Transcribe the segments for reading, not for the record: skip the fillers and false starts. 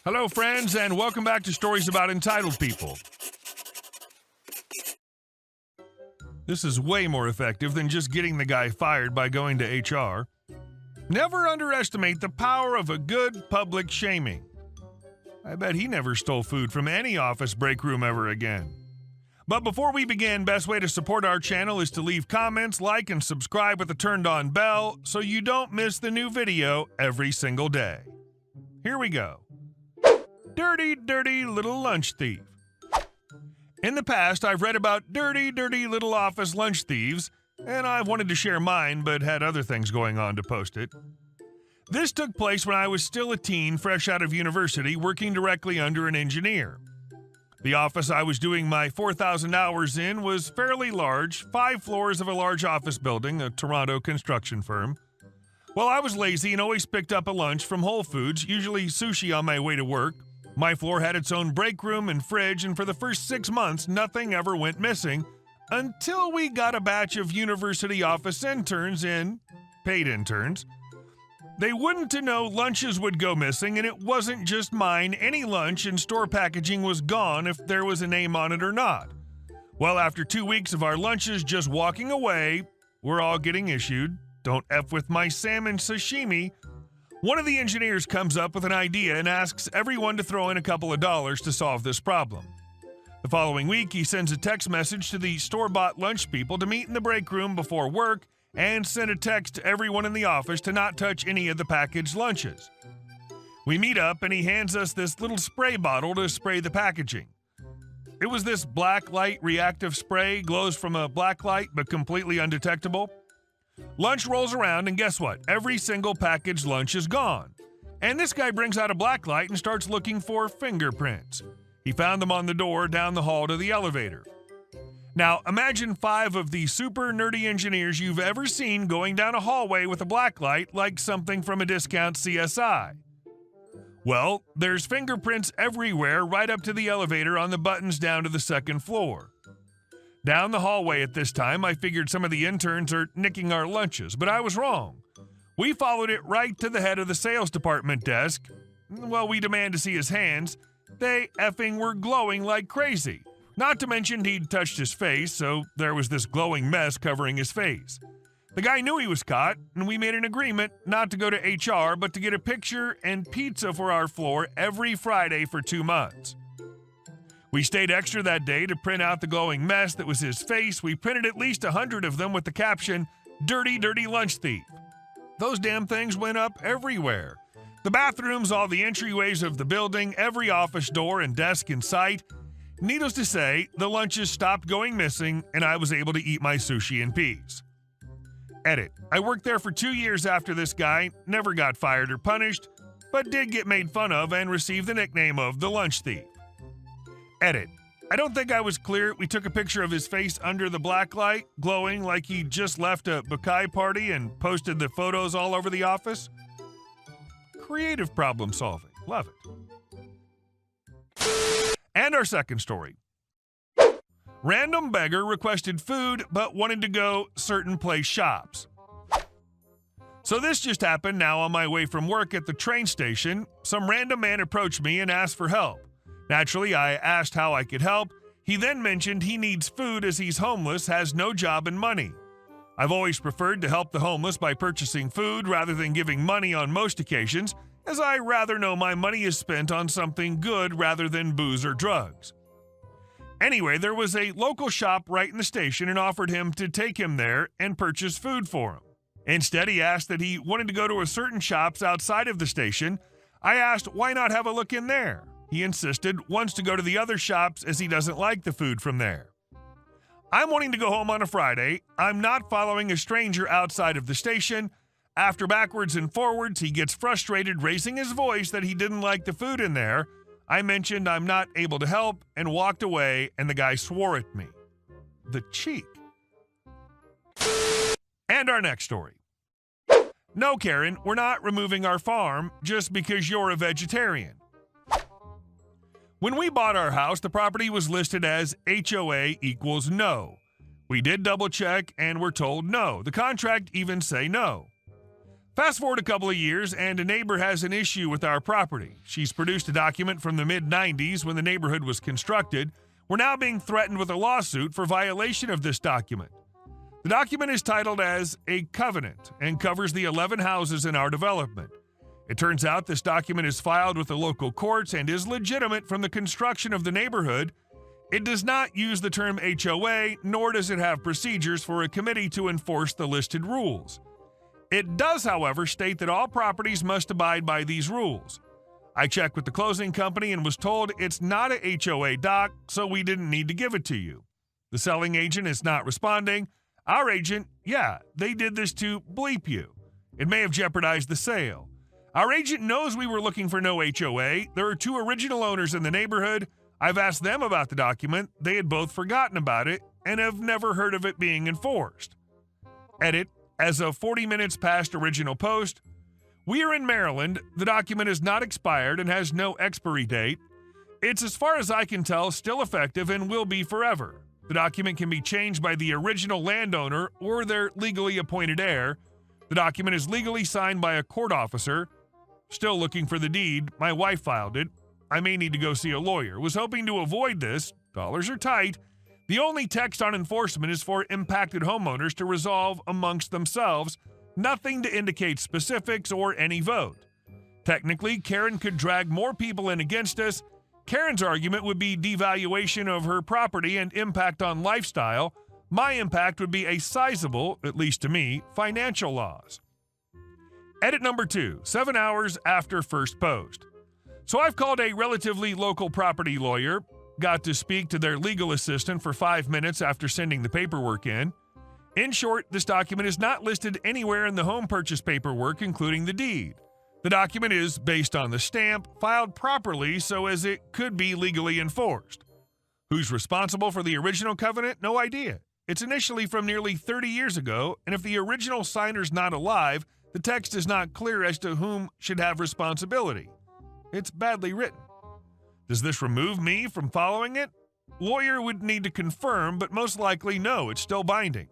Hello, friends, and welcome back to Stories About Entitled People. This is way more effective than just getting the guy fired by going to HR. Never underestimate the power of a good public shaming. I bet he never stole food from any office break room ever again. But before we begin, best way to support our channel is to leave comments, like, and subscribe with the turned-on bell so you don't miss the new video every single day. Here we go. Dirty, dirty little lunch thief. In the past, I've read about dirty, dirty little office lunch thieves, and I've wanted to share mine, but had other things going on to post it. This took place when I was still a teen, fresh out of university, working directly under an engineer. The office I was doing my 4,000 hours in was fairly large, 5 floors of a large office building, a Toronto construction firm. Well, I was lazy and always picked up a lunch from Whole Foods, usually sushi on my way to work. My floor had its own break room and fridge, and for the first 6 months, nothing ever went missing until we got a batch of university office interns in, paid interns. They wouldn't to know lunches would go missing, and it wasn't just mine. Any lunch in store packaging was gone if there was a name on it or not. Well, after 2 weeks of our lunches just walking away, we're all getting issued, "Don't F with my salmon sashimi," one of the engineers comes up with an idea and asks everyone to throw in a couple of dollars to solve this problem. The following week, he sends a text message to the store-bought lunch people to meet in the break room before work and send a text to everyone in the office to not touch any of the packaged lunches. We meet up and he hands us this little spray bottle to spray the packaging. It was this black light reactive spray, glows from a black light but completely undetectable. Lunch rolls around, and guess what? Every single packaged lunch is gone. And this guy brings out a black light and starts looking for fingerprints. He found them on the door down the hall to the elevator. Now, imagine 5 of the super nerdy engineers you've ever seen going down a hallway with a black light like something from a discount CSI. Well, there's fingerprints everywhere right up to the elevator on the buttons down to the 2nd floor. Down the hallway at this time, I figured some of the interns are nicking our lunches, but I was wrong. We followed it right to the head of the sales department desk. Well, we demand to see his hands. They effing were glowing like crazy. Not to mention he'd touched his face, so there was this glowing mess covering his face. The guy knew he was caught, and we made an agreement not to go to HR, but to get a picture and pizza for our floor every Friday for 2 months. We stayed extra that day to print out the glowing mess that was his face. We printed at least 100 of them with the caption, "Dirty, dirty lunch thief." Those damn things went up everywhere. The bathrooms, all the entryways of the building, every office door and desk in sight. Needless to say, the lunches stopped going missing, and I was able to eat my sushi in peace. Edit. I worked there for 2 years after this guy, never got fired or punished, but did get made fun of and received the nickname of the lunch thief. Edit. I don't think I was clear. We took a picture of his face under the black light, glowing like he just left a bukkake party and posted the photos all over the office. Creative problem solving. Love it. And our second story. Random beggar requested food but wanted to go certain place shops. So this just happened now on my way from work at the train station. Some random man approached me and asked for help. Naturally, I asked how I could help. He then mentioned he needs food as he's homeless, has no job and money. I've always preferred to help the homeless by purchasing food rather than giving money on most occasions, as I rather know my money is spent on something good rather than booze or drugs. Anyway, there was a local shop right in the station and offered him to take him there and purchase food for him. Instead, he asked that he wanted to go to a certain shops outside of the station. I asked why not have a look in there. He insisted, wants to go to the other shops as he doesn't like the food from there. I'm wanting to go home on a Friday. I'm not following a stranger outside of the station. After backwards and forwards, he gets frustrated, raising his voice that he didn't like the food in there. I mentioned I'm not able to help and walked away, and the guy swore at me. The cheek. And our next story. No, Karen, we're not removing our farm just because you're a vegetarian. When we bought our house, the property was listed as HOA equals no. We did double check and were told no. The contract even say no. Fast forward a couple of years, and a neighbor has an issue with our property. She's produced a document from the mid-90s when the neighborhood was constructed. We're now being threatened with a lawsuit for violation of this document. The document is titled as a covenant and covers the 11 houses in our development. It turns out this document is filed with the local courts and is legitimate from the construction of the neighborhood. It does not use the term HOA, nor does it have procedures for a committee to enforce the listed rules. It does, however, state that all properties must abide by these rules. I checked with the closing company and was told it's not a HOA doc, so we didn't need to give it to you. The selling agent is not responding. Our agent, they did this to bleep you. It may have jeopardized the sale. Our agent knows we were looking for no HOA. There are 2 original owners in the neighborhood. I've asked them about the document. They had both forgotten about it and have never heard of it being enforced. Edit, as of 40 minutes past original post, we are in Maryland. The document is not expired and has no expiry date. It's, as far as I can tell, still effective and will be forever. The document can be changed by the original landowner or their legally appointed heir. The document is legally signed by a court officer. Still looking for the deed. My wife filed it. I may need to go see a lawyer. Was hoping to avoid this. Dollars are tight. The only text on enforcement is for impacted homeowners to resolve amongst themselves. Nothing to indicate specifics or any vote. Technically, Karen could drag more people in against us. Karen's argument would be devaluation of her property and impact on lifestyle. My impact would be a sizable, at least to me, financial loss. Edit number 2, 7 hours after first post. So I've called a relatively local property lawyer, got to speak to their legal assistant for 5 minutes after sending the paperwork in. In short, this document is not listed anywhere in the home purchase paperwork, including the deed. The document is, based on the stamp, filed properly so as it could be legally enforced. Who's responsible for the original covenant? No idea. It's initially from nearly 30 years ago, and if the original signer's not alive, the text is not clear as to whom should have responsibility. It's badly written. Does this remove me from following it? Lawyer would need to confirm, but most likely no, it's still binding.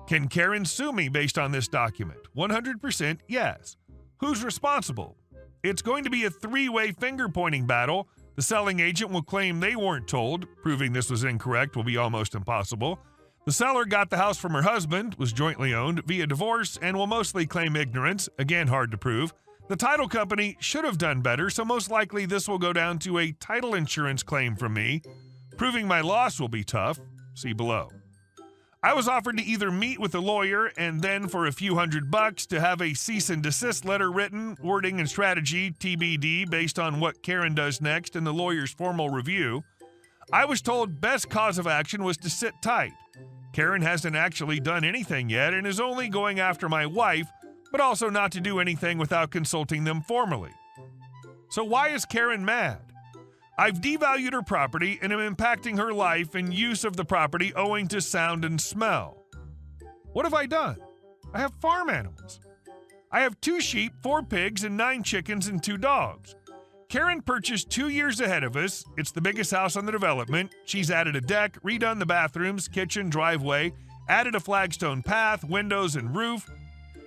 Can Karen sue me based on this document? 100% yes. Who's responsible? It's going to be a 3-way finger-pointing battle. The selling agent will claim they weren't told. Proving this was incorrect will be almost impossible. The seller got the house from her husband, was jointly owned via divorce, and will mostly claim ignorance. Again, hard to prove. The title company should have done better, so most likely this will go down to a title insurance claim from me. Proving my loss will be tough. See below. I was offered to either meet with a lawyer and then for a few $100 to have a cease and desist letter written, wording and strategy TBD based on what Karen does next in the lawyer's formal review. I was told best cause of action was to sit tight. Karen hasn't actually done anything yet and is only going after my wife, but also not to do anything without consulting them formally. So why is Karen mad? I've devalued her property and am impacting her life and use of the property owing to sound and smell. What have I done? I have farm animals. I have 2 sheep, 4 pigs, and 9 chickens and 2 dogs. Karen purchased 2 years ahead of us. It's the biggest house on the development. She's added a deck, redone the bathrooms, kitchen, driveway, added a flagstone path, windows, and roof.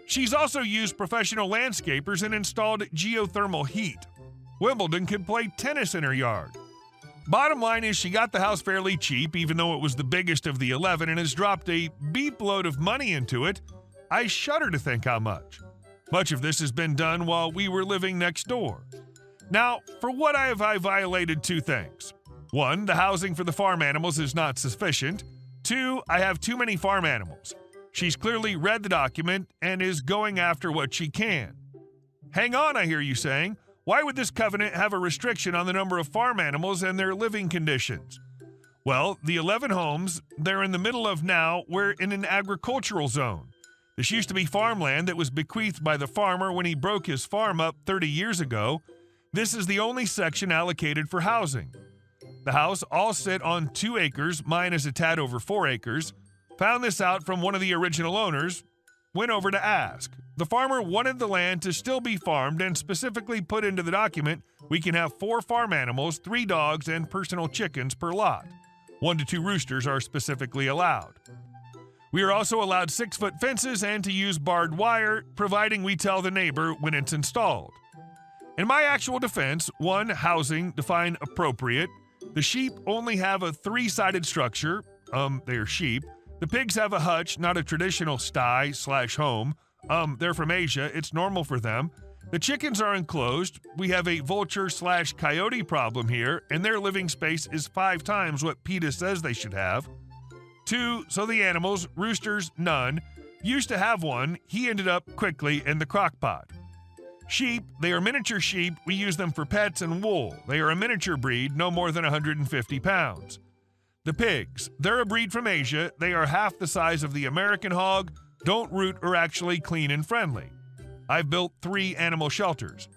She's also used professional landscapers and installed geothermal heat. Wimbledon could play tennis in her yard. Bottom line is she got the house fairly cheap, even though it was the biggest of the 11 and has dropped a beep load of money into it. I shudder to think how much. Much of this has been done while we were living next door. Now, for what have I violated 2 things? 1, the housing for the farm animals is not sufficient. 2, I have too many farm animals. She's clearly read the document and is going after what she can. Hang on, I hear you saying. Why would this covenant have a restriction on the number of farm animals and their living conditions? Well, the 11 homes they're in the middle of now were in an agricultural zone. This used to be farmland that was bequeathed by the farmer when he broke his farm up 30 years ago. This is the only section allocated for housing. The house all sit on 2 acres, mine is a tad over 4 acres. Found this out from one of the original owners. Went over to ask. The farmer wanted the land to still be farmed and specifically put into the document we can have 4 farm animals, 3 dogs, and personal chickens per lot. 1 to 2 roosters are specifically allowed. We are also allowed 6-foot fences and to use barbed wire, providing we tell the neighbor when it's installed. In my actual defense, 1, housing, define appropriate. The sheep only have a 3-sided structure. They're sheep. The pigs have a hutch, not a traditional sty/home. They're from Asia. It's normal for them. The chickens are enclosed. We have a vulture/coyote problem here, and their living space is 5 times what PETA says they should have. 2, so the animals, roosters, none. Used to have one. He ended up quickly in the crock pot. Sheep, they are miniature sheep. We use them for pets and wool. They are a miniature breed, no more than 150 pounds. The pigs, they're a breed from Asia. They are half the size of the American hog, don't root or actually clean and friendly. I've built 3 animal shelters.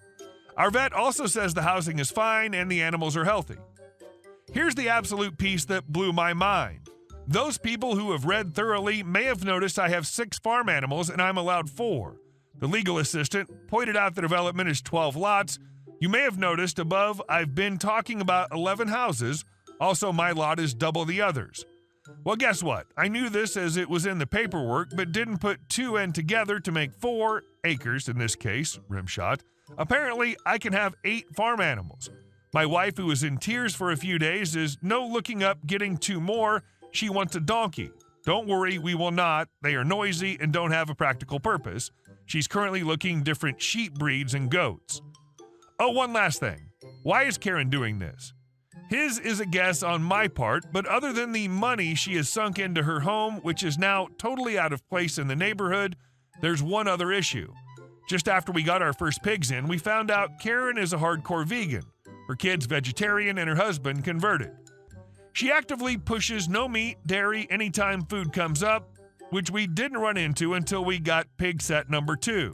Our vet also says the housing is fine and the animals are healthy. Here's the absolute piece that blew my mind. Those people who have read thoroughly may have noticed I have 6 farm animals and I'm allowed 4. The legal assistant pointed out the development is 12 lots. You may have noticed above I've been talking about 11 houses. Also, my lot is double the others. Well, guess what? I knew this as it was in the paperwork, but didn't put 2 and together to make 4 acres, in this case, rimshot. Apparently, I can have 8 farm animals. My wife, who was in tears for a few days, is no looking up getting 2 more. She wants a donkey. Don't worry, we will not. They are noisy and don't have a practical purpose. She's currently looking different sheep breeds and goats. Oh, one last thing. Why is Karen doing this? His is a guess on my part, but other than the money she has sunk into her home, which is now totally out of place in the neighborhood, there's one other issue. Just after we got our first pigs in, we found out Karen is a hardcore vegan. Her kid's vegetarian and her husband converted. She actively pushes no meat, dairy anytime food comes up, which we didn't run into until we got pig set number 2.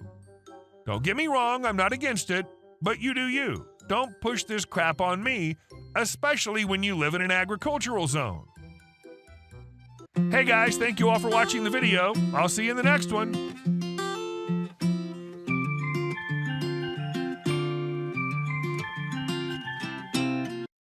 Don't get me wrong, I'm not against it, but you do you. Don't push this crap on me, especially when you live in an agricultural zone. Hey guys, thank you all for watching the video. I'll see you in the next one.